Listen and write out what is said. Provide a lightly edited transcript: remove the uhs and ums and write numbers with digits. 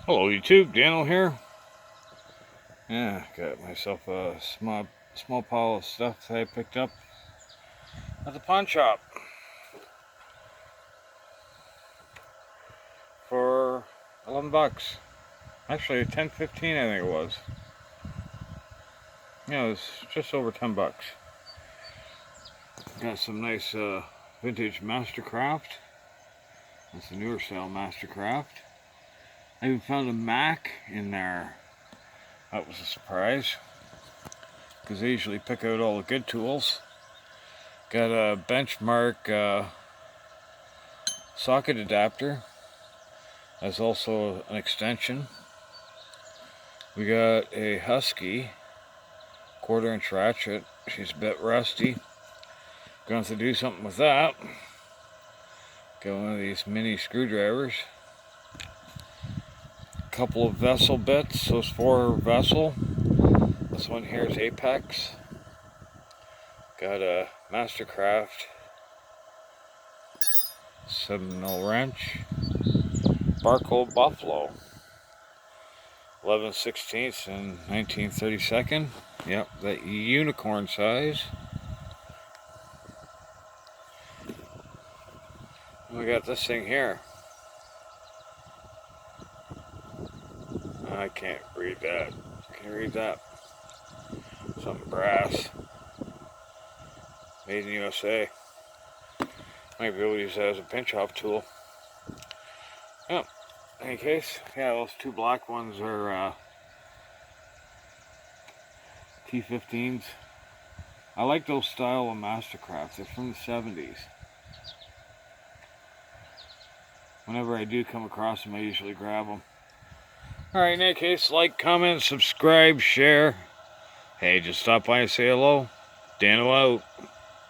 Hello YouTube, Daniel here. Yeah, got myself a small pile of stuff that I picked up at the pawn shop for 11 bucks. Actually, 10.15 I think it was. Yeah, it was just over 10 bucks. Got some nice vintage Mastercraft. That's the newer style Mastercraft. I even found a Mac in there. That was a surprise, because they usually pick out all the good tools. Got a Benchmark socket adapter. That's also an extension. We got a Husky 1/4-inch ratchet. She's a bit rusty. Going to have to do something with that. Got one of these mini screwdrivers. A couple of vessel bits. Those 4 vessel. This one here is Apex. Got a Mastercraft 7-0 wrench. Barcode Buffalo 11/16 and 19/32. Yep, that unicorn size. We got this thing here. I can't read that. Can you read that? Something brass. Made in USA. Might be able to use that as a pinch off tool. Yep. In any case, yeah, those 2 black ones are T15s. I like those style of Mastercrafts. They're from the 70s. Whenever I do come across them, I usually grab them. Alright, in any case, like, comment, subscribe, share. Hey, just stop by and say hello. Dano out.